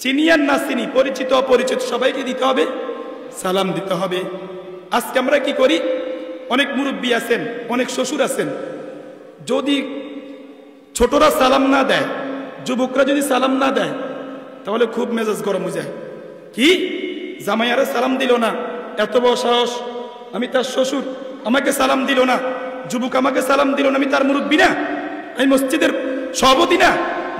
চিনি আর না চিনি, পরিচিত অপরিচিত সবাইকে দিতে হবে, সালাম দিতে হবে। আজকে আমরা কি করি, অনেক মুরব্বী আছেন, অনেক শ্বশুর আছেন, যদি ছোটরা সালাম না দেয়, যুবকরা যদি সালাম না দেয়, তাহলে খুব মেজাজ গরম হয়ে যায়। কি জামাইয়ারে সালাম দিল না, এত বড় সাহস, আমি তার শ্বশুর, আমাকে সালাম দিল না, যুবক আমাকে সালাম দিল না, আমি তার মুরব্বী না, আমি মসজিদের সভাপতি না,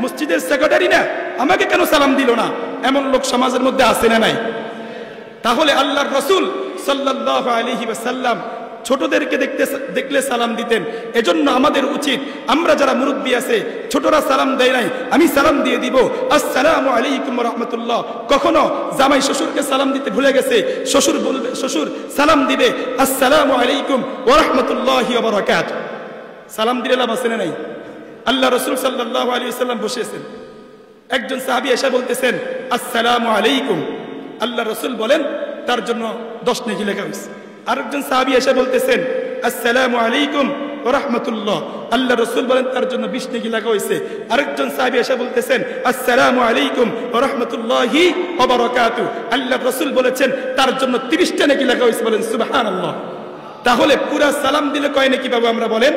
মসজিদের সেক্রেটারি না, আমাকে কেন সালাম দিল না? এমন লোক সমাজের মধ্যে আছে না নাই? তাহলে আল্লাহর রাসূল সাল্লাল্লাহু আলাইহি ওয়াসাল্লাম ছোটদেরকে দেখলে সালাম দিতেন। এজন্য আমাদের উচিত, আমরা যারা মুরব্বী আছে, ছোটরা সালাম দেয় নাই, আমি সালাম দিয়ে দিব, আসসালামু আলাইকুম ওয়া রাহমাতুল্লাহ। কখনো জামাই শ্বশুরকে সালাম দিতে ভুলে গেছে, শ্বশুর বলবে, শ্বশুর সালাম দিবে, আসসালামু আলাইকুম ওয়া রাহমাতুল্লাহি ওয়া বারাকাতুহু। সালাম দিলে লাভ আছে না নাই? আল্লাহ রাসূল সাল্লাল্লাহু আলাইহি ওয়াসাল্লাম বসেছেন, একজন সাহাবী এসে বলতেছেন আসসালামু আলাইকুম, আল্লাহ রাসূল বলেন তার জন্য 10 নেকি লেখা হয়েছে। আরেকজন সাহাবী এসে বলতেছেন আসসালামু আলাইকুম ওয়া রাহমাতুল্লাহ, আল্লাহ রাসূল বলেন তার জন্য 20 নেকি লেখা হয়েছে। আরেকজন সাহাবী এসে বলতেছেন আসসালামু আলাইকুম ওয়া রাহমাতুল্লাহি ওয়া বারাকাতুহু, আল্লাহ রাসূল বলেছেন তার জন্য 30টা নেকি লেখা হয়েছে। বলেন সুবহানাল্লাহ। তাহলে পুরা সালাম দিলে কয় নেকি পাবো আমরা? বলেন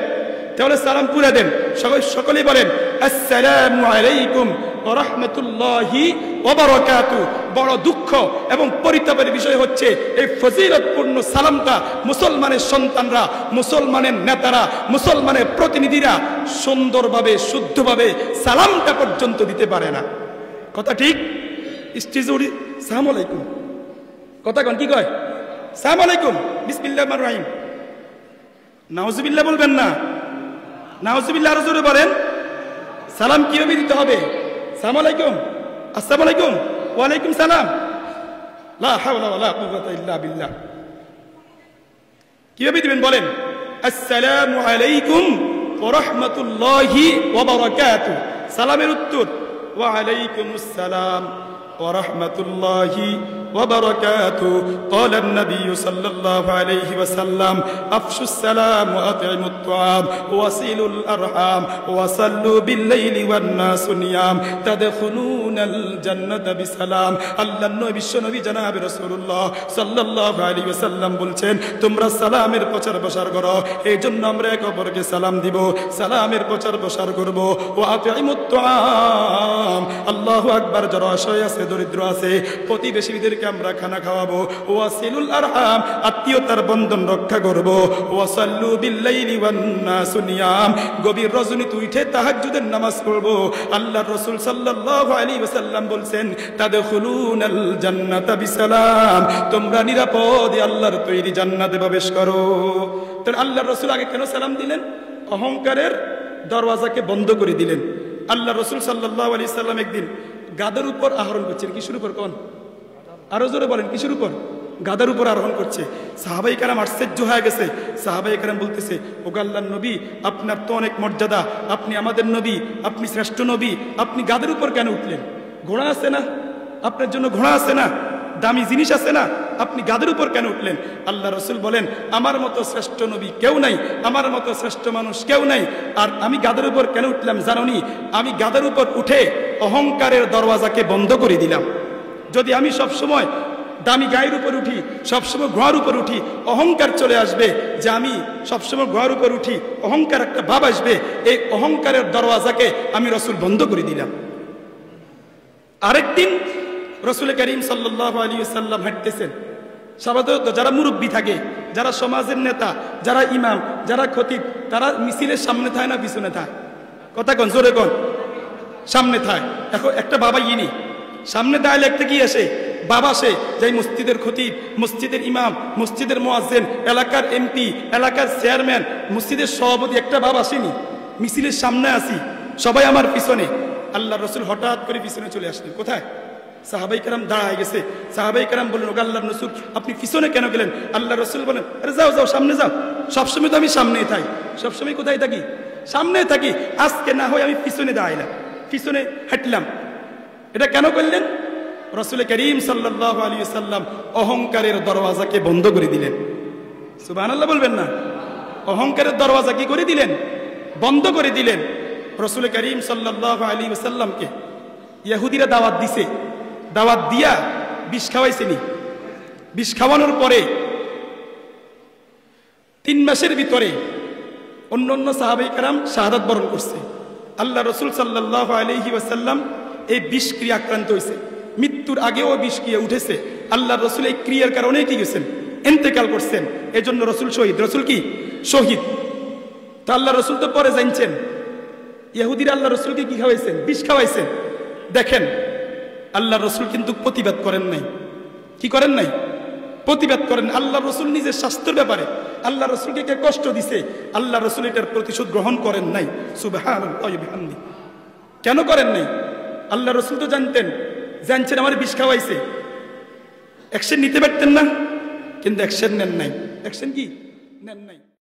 তাহলে সালাম পুরা দেন, সকলেই বলেন আসসালামু আলাইকুম ওয়া রাহমাতুল্লাহি ওয়া বারাকাতুহু। বড় দুঃখ এবং পরিতাপের বিষয় হচ্ছে এই ফজিলতপূর্ণ সালামটা মুসলমানের সন্তানরা, মুসলমানের নেতারা, মুসলমানের প্রতিনিধিরা সুন্দরভাবে শুদ্ধভাবে সালামটা পর্যন্ত দিতে পারে না। কথা ঠিক? স্টিজুরি সালামু আলাইকুম, কথা কোন কি কয়? সালামু আলাইকুম, বিসমিল্লাহির রহমানির রহিম, নাউজুবিল্লাহ বলবেন না, নাউজুবিল্লাহ আরো জোরে বলেন। সালাম কিভাবে দিতে হবে? সালামু আলাইকুম, আসসালামু আলাইকুম, ওয়া আলাইকুম সালাম, লা হাওলা ওয়ালা কুওয়াতা ইল্লা বিল্লাহ। কিভাবে দিবেন বলেন? আসসালামু আলাইকুম ওয়া রাহমাতুল্লাহি ওয়া বারাকাতুহু। সালামের উত্তর ওয়া আলাইকুমুস সালাম ওয়া রাহমাতুল্লাহি ওয়া বারাকাতুহু। قال النبي صلى الله عليه وسلم افشوا السلام واطعموا الطعام وصلوا الارحام وصلوا بالليل والناس نيام تدخلون الجنة بسلام। আল্লাহর নবী বিশ্বনবী জনাব রাসূলুল্লাহ সাল্লাল্লাহু আলাইহি ওয়াসাল্লাম বলছেন তোমরা সালামের প্রচার প্রসার করো। এইজন্য আমরা একে অপরকে সালাম দিব, সালামের প্রচার প্রসার করব। ওয়া আতিমুত তুআম, আল্লাহু আকবার। যারা অসহায় আছে, দরিদ্র আছে, প্রতিবেশীদেরকে আমরা খানা খাওয়াবো। ওয়াসিলুল আরহাম, আত্মীয়তার বন্ধন রক্ষা করব। ওয়াসাল্লু বিল্লাইলি ওয়ান নাসু নিয়াম, গভীর রজনীতে উঠে তাহাজ্জুদের নামাজ পড়ব। আল্লাহর রাসূল সাল্লাল্লাহু আলাইহি ওয়াসাল্লাম বলছেন তাদখুলুনাল জান্নাতা বিসালাম, তোমরা নিরাপদে আল্লাহর তৈরি জান্নাতে প্রবেশ করো। তো আল্লাহর রাসূল আগে কেন সালাম দিলেন? অহংকারের দরওয়াজাকে বন্ধ করে দিলেন। আল্লাহর রাসূল সাল্লাল্লাহু আলাইহি ওয়াসাল্লাম একদিন গাদার উপর আরোহণ করছেন। কিসের উপর? কোন আরো জোরে বলেন, কিসের উপর? গাদার উপর আরোহণ করছে। সাহাবাই কেরাম আশ্চর্য হয়ে গেছে। সাহাবাই কেরাম বলতেছে ও আল্লাহর নবী, আপনার তো অনেক মর্যাদা, আপনি আমাদের নবী, আপনি শ্রেষ্ঠ নবী, আপনি গাদার উপর কেন উঠলেন? ঘোড়া আছে না আপনার জন্য? ঘোড়া আছে না? দামি জিনিস আছে না? আপনি গাদের উপর কেন উঠলেন? আল্লাহ রাসূল বলেন আমার মতো শ্রেষ্ঠ নবী কেউ নাই, আমার মতো শ্রেষ্ঠ মানুষ কেউ নাই। আর আমি গাদের উপর কেন উঠলাম জানোনি? আমি গাদের উপর উঠে অহংকারের দরওয়াজাকে বন্ধ করে দিলাম। যদি আমি সবসময় দামি গায়ের উপর উঠি, সবসময় ঘোড়ার উপর উঠি, অহংকার চলে আসবে যে আমি সবসময় ঘোড়ার উপর উঠি, অহংকার একটা ভাব আসবে। এই অহংকারের দরওয়াজাকে আমি রাসূল বন্ধ করে দিলাম। আরেকদিন রাসূল করিম সাল্লাল্লাহু আলাইহি ওয়াসাল্লাম হাঁটতেছেন। সাধারণত যারা মুরব্বী থাকে, যারা সমাজের নেতা, যারা ইমাম, যারা খতিব, তারা মিছিলের সামনে থাকে না পিছনে থাকে? কথা কোন জোরে কোন? সামনে থাকে। এখন একটা বাবা ইনি সামনে দাঁড়ালে একটা কি আসে? বাবা সে যাই মসজিদের খতিব, মসজিদের ইমাম, মসজিদের মুয়াজ্জিন, এলাকার এমপি, এলাকার চেয়ারম্যান, মসজিদের সভাপতি, একটা বাবা আসেনি। মিছিলের সামনে আসি, সবাই আমার পিছনে। আল্লাহর রাসূল হঠাৎ করে পিছনে চলে আসলেন। কোথায়? সাহাবাই কেরাম দাঁড়ায় গেছে। সাহাবাই কেরাম বললেন ও আল্লাহর রাসূল, আপনি পিছনে কেন গেলেন? আল্লাহ রাসূল বলেন আরে যাও যাও, সামনে যাও। সবসময় তো আমি সামনেই থাকি, সবসময় কোথায় থাকি? সামনে থাকি। আজকে না হয় আমি পিছনে দাঁড়াইলাম, পিছনে হাঁটলাম। এটা কেন করলেন? রাসূল করিম সাল্লাল্লাহু আলাইহি ওয়াসাল্লাম অহংকারের দরওয়াজাকে বন্ধ করে দিলেন। সুবহানাল্লাহ বলবেন না? অহংকারের দরওয়াজা কি করে দিলেন? বন্ধ করে দিলেন। রাসূল করিম সাল্লাল্লাহু আলাইহি ওয়াসাল্লামকে ইহুদিরা দাওয়াত দিছে দাওয়াত দিয়া বিষ খাওয়াইছেনি। বিষ খাওয়ানোর পরে 3 মাসের ভিতরে অন্য অন্য সাহাবায়ে কেরাম শাহাদাত বরণ করছে। আল্লাহ রসুল সাল্লাল্লাহু আলাইহি ওয়াসাল্লাম এই বিষ ক্রিয়া আক্রান্ত হয়েছে, মৃত্যুর আগেও বিষ ক্রিয়া উঠেছে। আল্লাহ রসুল এই ক্রিয়ার কারণে কি গেছেন, ইন্তেকাল করছেন। এই জন্য রসুল শহীদ। রসুল কি শহীদ। তো আল্লাহ রসুল তো পরে জানছেন ইহুদিরা আল্লাহ রসুলকে কি খাওয়াইছেন, বিষ খাওয়াইছেন। দেখেন আল্লাহ রসুল কিন্তু প্রতিবাদ করেন নাই। কি করেন নাই? প্রতিবাদ করেন। আল্লাহ রসুল নিজের স্বাস্থ্যের ব্যাপারে আল্লাহ রসুলকে কে কষ্ট দিছে, আল্লাহ রসুল এটার প্রতিশোধ গ্রহণ করেন নাই। সুবহানাল্লাহি ওয়া বিহামদিহি। কেন করেন নাই? আল্লাহ রসুল তো জানছেন আমার বিষ খাওয়াইছে, অ্যাকশন নিতে পারতেন না, কিন্তু অ্যাকশন নেন নাই। অ্যাকশন কি নেন নাই।